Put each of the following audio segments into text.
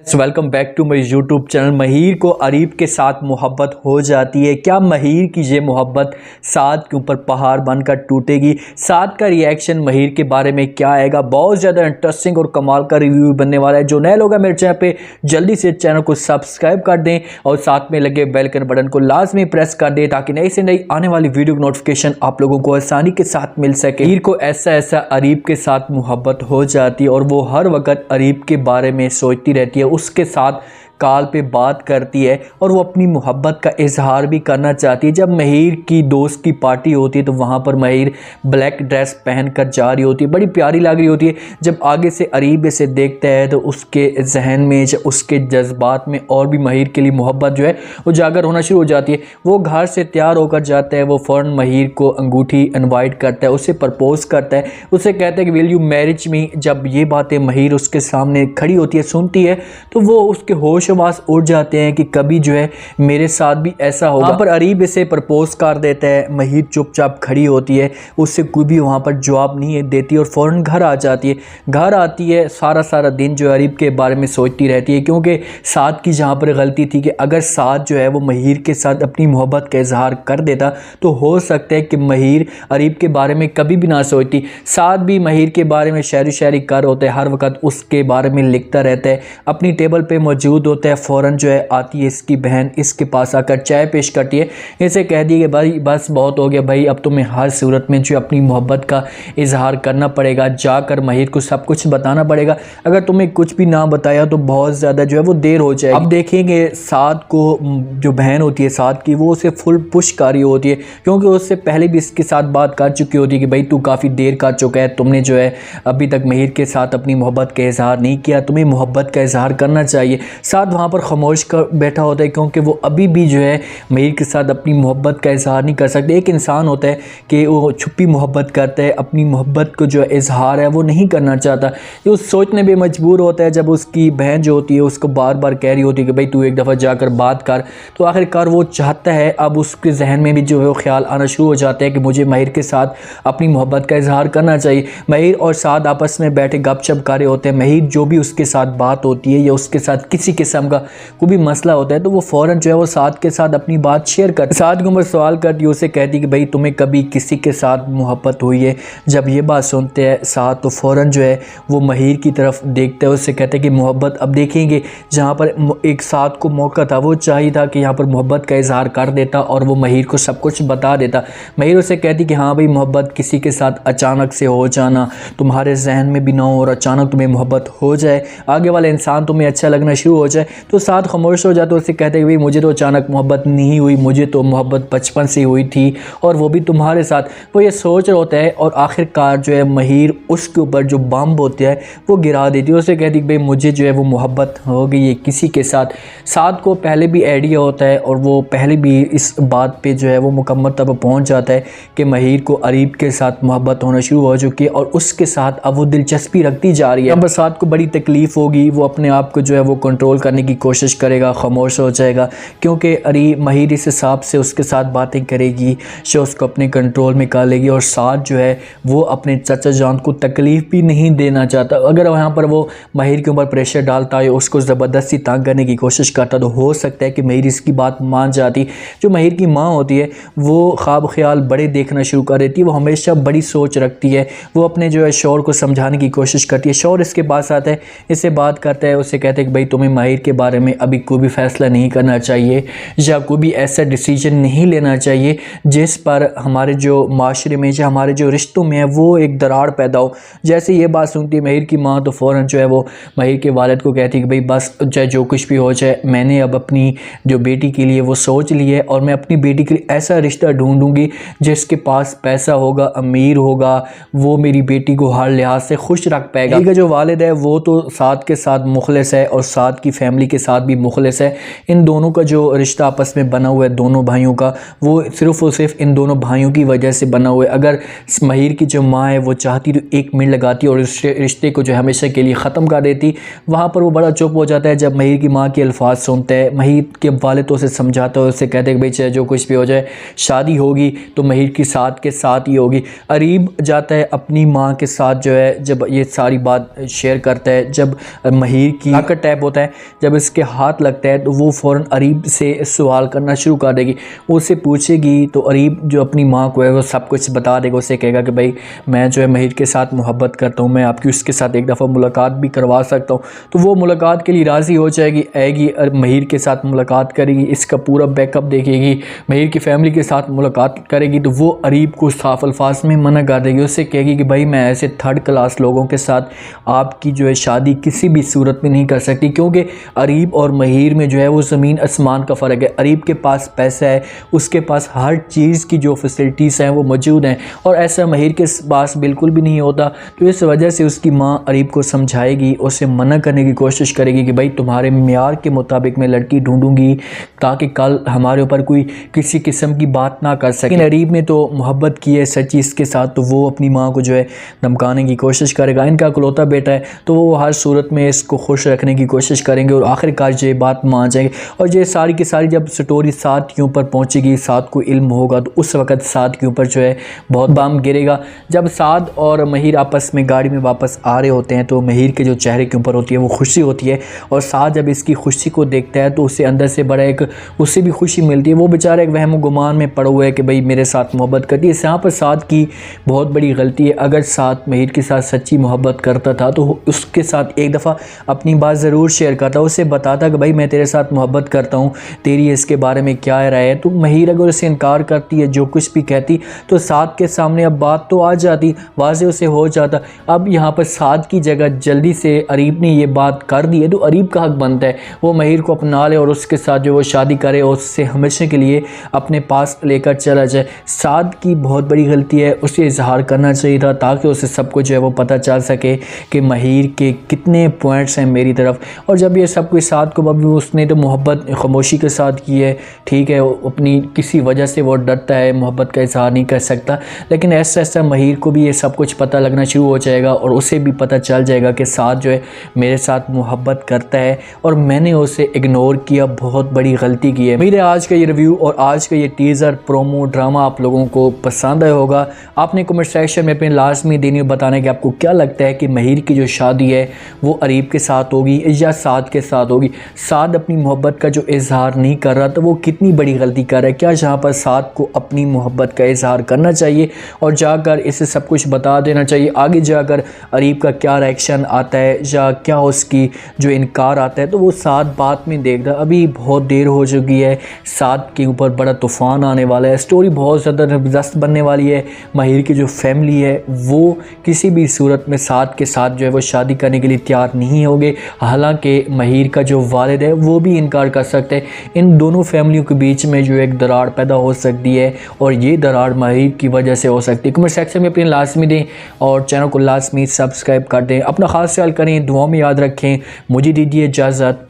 Welcome back to my YouTube channel. महर को अरीब के साथ मोहब्बत हो जाती है। क्या महर की ये मोहब्बत साद के ऊपर पहाड़ बनकर टूटेगी? साद का रिएक्शन महर के बारे में क्या आएगा? बहुत ज़्यादा इंटरेस्टिंग और कमाल का रिव्यू बनने वाला है। जो नए लोग हैं मेरे चैनल पे जल्दी से चैनल को सब्सक्राइब कर दें और साथ में लगे बेल के बटन को लाजमी प्रेस कर दें ताकि नई से नई आने वाली वीडियो की नोटिफिकेशन आप लोगों को आसानी के साथ मिल सके। महर को ऐसा अरीब के साथ मोहब्बत हो जाती है और वो हर वक्त अरीब के बारे में सोचती रहती है, उसके साथ कॉल पे बात करती है और वो अपनी मोहब्बत का इजहार भी करना चाहती है। जब महर की दोस्त की पार्टी होती है तो वहाँ पर महर ब्लैक ड्रेस पहन कर जा रही होती है, बड़ी प्यारी लग रही होती है। जब आगे से अरीब इसे देखता है तो उसके जहन में, उसके जज्बात में और भी महर के लिए मोहब्बत जो है उजागर होना शुरू हो जाती है। वो घर से तैयार होकर जाता है, वो फ़ौरन महर को अंगूठी इनवाइट करता है, उसे प्रपोज करता है, उसे कहता है कि विल यू मैरिज मी। जब ये बातें महर उसके सामने खड़ी होती है, सुनती है, तो वो उसके होश वास उड़ जाते हैं कि कभी जो है मेरे साथ भी ऐसा होगा। वहाँ पर अरीब इसे प्रपोज कर देता है। महर चुपचाप खड़ी होती है, उससे कोई भी वहाँ पर जवाब नहीं देती और फ़ौरन घर आ जाती है। घर आती है, सारा दिन जो अरीब के बारे में सोचती रहती है, क्योंकि साद की जहाँ पर गलती थी कि अगर साद जो है वो महर के साथ अपनी मोहब्बत का इजहार कर देता तो हो सकता है कि महर अरीब के बारे में कभी भी ना सोचती। साद भी महर के बारे में शायरी कर होता है, हर वक्त उसके बारे में लिखता रहता है, अपनी टेबल पे मौजूद होता है। फ़ौरन जो है आती है इसकी बहन, इसके पास आकर चाय पेश करती है, इसे कह दी कि भाई बस बहुत हो गया भाई, अब तुम्हें हर सूरत में जो अपनी मोहब्बत का इजहार करना पड़ेगा, जाकर महर को सब कुछ बताना पड़ेगा। अगर तुम्हें कुछ भी ना बताया तो बहुत ज़्यादा जो है वो देर हो जाएगी। अब देखेंगे साद को, जो बहन होती है साद की, वो उसे फुल पुश कर रही होती है, क्योंकि उससे पहले भी इसके साथ बात कर चुकी होती है कि भाई तू काफ़ी देर कर चुका है, तुमने जो है अभी तक महर के साथ अपनी मोहब्बत का इजहार नहीं किया, तुम्हें मोहब्बत का इजहार करना चाहिए। साद वहाँ पर खामोश कर बैठा होता है, क्योंकि वो अभी भी जो है महर के साथ अपनी मोहब्बत का इजहार नहीं कर सकते। एक इंसान होता है कि वो छुपी मोहब्बत करता है, अपनी मोहब्बत को जो इजहार है वो नहीं करना चाहता। ये सोचने पे मजबूर होता है जब उसकी बहन जो होती है उसको बार बार कह रही होती है कि भाई तू एक दफ़ा जाकर बात कर, तो आखिरकार वो चाहता है। अब उसके जहन में भी जो है वो ख्याल आना शुरू हो जाता है कि मुझे महर के साथ अपनी मोहब्बत का इजहार करना चाहिए। महर और साद आपस में बैठे गपशप कर रहे होते हैं। महर जो भी उसके साथ बात होती है या उसके साथ किसी किस्म का कोई भी मसला होता है तो वो फ़ौरन जो है वो साद के साथ अपनी बात शेयर करती है। साद के ऊपर सवाल करती है, उसे कहती कि भाई तुम्हें कभी किसी के साथ मोहब्बत हुई है? जब ये बात सुनते हैं साद तो फ़ौरन जो है वो महर की तरफ देखते हैं, उससे कहते हैं कि मोहब्बत। अब देखेंगे जहाँ पर एक साद को मौका था, वो चाहिए था कि यहाँ पर मोहब्बत का इजहार कर देता और वो महर को सब कुछ बता देता। महर उसे कहती कि हाँ भाई, मोहब्बत किसी के साथ अचानक से हो जाना, तुम्हारे जहन में भी ना हो और अचानक तुम्हें मोहब्बत हो जाए, आगे वाला इंसान तुम्हें अच्छा लगना शुरू हो जाए। तो साद खामोश हो जाता है, उससे कहते हैं कि भाई मुझे तो अचानक मोहब्बत नहीं हुई, मुझे तो मोहब्बत बचपन से हुई थी और वो भी तुम्हारे साथ। वो ये सोच रहा होता है और आखिरकार जो है महर उसके ऊपर जो बम होता है वो गिरा देती है। उसे कहती है कि भाई मुझे जो है वो मोहब्बत हो गई है किसी के साथ। साद को पहले भी आइडिया होता है और वो पहले भी इस बात पे जो है वो मुकम्मल तब पहुँच जाता है कि महर को अरीब के साथ मोहब्बत होना शुरू हो चुकी है और उसके साथ अब वो दिलचस्पी रखती जा रही है। अब साद को बड़ी तकलीफ़ होगी, वो अपने आप को जो है वो कंट्रोल करने की कोशिश करेगा, खामोश हो जाएगा, क्योंकि महर इस हिसाब से उसके साथ बातें करेगी जो उसको अपने कंट्रोल में कर लेगी। और साद जो है वो अपने चाचा जान को तकलीफ़ भी नहीं देना चाहता। अगर वहाँ पर वो महर के ऊपर प्रेशर डालता है, उसको ज़बरदस्ती तंग करने की कोशिश करता तो हो सकता है कि महर इसकी बात मान जाती। जो महर की माँ होती है वो ख्वाब ख्याल बड़े देखना शुरू कर देती है, वो हमेशा बड़ी सोच रखती है। वो अपने जो है शौहर को समझाने की कोशिश करती है। शौहर इसके पास आता है, इससे बात करता है, उससे कहते हैं कि भाई तुम्हें महर के बारे में अभी कोई भी फ़ैसला नहीं करना चाहिए या कोई भी ऐसा डिसीजन नहीं लेना चाहिए जिस पर हमारे जो माशरे में या हमारे जो रिश्तों में है वो एक दरार पैदा हो। जैसे ये बात सुनती है महर की माँ तो फ़ौरन जो है वो महर के वालिद को कहती है कि भाई बस चाहे जो कुछ भी हो जाए, मैंने अब अपनी जो बेटी के लिए वो सोच ली है और मैं अपनी बेटी के लिए ऐसा रिश्ता ढूंढूंगी जिसके पास पैसा होगा, अमीर होगा, वो मेरी बेटी को हर लिहाज से खुश रख पाएगा। महर का जो वालिद है वो तो साद के साथ मुखलिस है और साद की फैमिली के साथ भी मुखलिस है। इन दोनों का जो रिश्ता आपस में बना हुआ है दोनों भाइयों का, वो सिर्फ़ और सिर्फ इन दोनों भाइयों की वजह से बना हुआ है। अगर महर की जो माँ है वो चाहती तो 1 मिनट लगाती और इस रिश्ते को जो हमेशा के लिए ख़त्म कर देती। वहाँ पर वो बड़ा चुप हो जाता है जब महर की माँ के अल्फाज सुनता है। महर के वालिद तो उसे समझाता है, उससे कहते हैं कि भाई चाहे जो कुछ भी हो जाए, शादी होगी तो महर के साथ ही होगी। अरीब जाता है अपनी माँ के साथ जो है, जब ये सारी बात शेयर करता है, जब महर की का टैप होता है जब इसके हाथ लगता है तो वो फ़ौरन अरीब से सवाल करना शुरू कर देगी। वो उससे पूछेगी तो अरीब जो अपनी माँ को है वो सब कुछ बता देगा। उसे कहेगा कि भाई मैं जो है महिर के साथ मोहब्बत करता हूँ, मैं आपकी उसके साथ एक दफ़ा मुलाकात भी करवा सकता हूँ। तो वो मुलाकात के लिए राज़ी हो जाएगी, आएगी महिर के साथ मुलाकात करेगी, इसका पूरा बैकअप देखेगी, महिर की फ़ैमिली के साथ मुलाकात करेगी। तो वो अरीब को साफ अल्फाज में मना कर देगी। उससे कहेगी कि भाई मैं ऐसे थर्ड क्लास लोगों के साथ आपकी जो है शादी किसी भी सूरत में नहीं कर सकती, क्योंकि अरीब और महिर में जो है वो ज़मीन आसमान का फ़र्क है। अरीब के पास पैसा है, उसके पास हर चीज़ की जो फैसिलिटीज़ हैं वो मौजूद हैं, और ऐसा महिर के पास बिल्कुल भी नहीं होता। तो इस वजह से उसकी माँ अरीब को समझाएगी, उसे मना करने की कोशिश करेगी कि भाई तुम्हारे मियार के मुताबिक मैं लड़की ढूंढूंगी ताकि कल हमारे ऊपर कोई किसी किस्म की बात ना कर सके। लेकिन अरीब ने तो मोहब्बत की है सच्ची इसके साथ, तो वो अपनी माँ को जो है धमकाने की कोशिश करेगा। इनका इकलौता बेटा है तो वो हर सूरत में इसको खुश रखने की कोशिश करेंगे और आखिरकार ये बात मान जाएंगे। और ये सारी की सारी जब स्टोरी साद के ऊपर पहुँचेगी, साद को इल्म होगा, तो उस वक़्त साद के ऊपर जो है बहुत बम गिरेगा। जब साद और महिर आपस में गाड़ी में वापस आ रहे होते हैं तो महिर के जो चेहरे के ऊपर होती है वो खुशी होती है, और साद जब इसकी खुशी को देखता है तो उसे अंदर से बड़ा एक उससे भी खुशी मिलती है। वो बेचारा एक वहम गुमान में पड़ा हुआ है कि भाई मेरे साथ मोहब्बत करती है। यहाँ पर साद की बहुत बड़ी गलती है। अगर साद महिर के साथ सच्ची मोहब्बत करता था तो उसके साथ एक दफ़ा अपनी बात ज़रूर शेयर करता, उसे बताता कि भाई मैं तेरे साथ मोहब्बत करता हूँ, तेरी इसके बारे में क्या राय है। तो महिर अगर उसे इनकार करती है, जो कुछ भी कहती, तो साद के सामने अब बात तो आ जाती, वाज़े उसे हो जाता। अब यहाँ पर साद की जगह जल्दी से अरीब ने ये बात कर दी है तो अरीब का हक बनता है वो महिर को अपना ले और उसके साथ जो वो शादी करे और उससे हमेशा के लिए अपने पास लेकर चला जाए। साद की बहुत बड़ी गलती है, उसे इजहार करना चाहिए था ताकि उसे सब कुछ जो है वो पता चल सके कि महिर के कितने पॉइंट्स हैं मेरी तरफ। और जब ये सब कुछ साद को अभी उसने तो मोहब्बत खामोशी के साथ की है, ठीक है, अपनी किसी वजह से वो डरता है, मोहब्बत का इजहार नहीं कर सकता, लेकिन ऐसा ऐसा महिर को भी ये सब कुछ पता लगना शुरू हो जाएगा और उसे भी पता चल जाएगा कि साद जो है मेरे साथ मोहब्बत करता है और मैंने उसे इग्नोर किया, बहुत बड़ी गलती की है। मेरे आज का ये रिव्यू और आज का ये टीज़र प्रोमो ड्रामा आप लोगों को पसंद आया होगा। आपने कमेंट सेक्शन में अपने लाजमी देनी बताना कि आपको क्या लगता है कि महिर की जो शादी है वो अरीब के साथ होगी या साद के साथ होगी। साद अपनी मोहब्बत का जो इजहार नहीं कर रहा तो वो कितनी बड़ी गलती कर रहा है। क्या जहाँ पर साद को अपनी मोहब्बत का इजहार करना चाहिए और जाकर इसे सब कुछ बता देना चाहिए, आगे जाकर अरीब का क्या रिएक्शन आता है या क्या उसकी जो इनकार आता है तो वो साद बात में देखता। अभी बहुत देर हो चुकी है, साद के ऊपर बड़ा तूफ़ान आने वाला है, स्टोरी बहुत ज़्यादा ज़बरदस्त बनने वाली है। महिर की जो फैमिली है वो किसी भी सूरत में साद के साथ जो है वो शादी करने के लिए तैयार नहीं होंगे, हालांकि महिर का जो वालिद है वो भी इनकार कर सकते हैं। इन दोनों फैमिलियों के बीच में जो एक दरार पैदा हो सकती है और ये दरार महिर की वजह से हो सकती है। कमेंट सेक्शन में अपनी लाजमी दें और चैनल को लाजमी सब्सक्राइब कर दें। अपना ख़ास ख्याल करें, दुआ में याद रखें। मुझे दीजिए इजाज़त,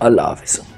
अल्लाह हाफ़िज़।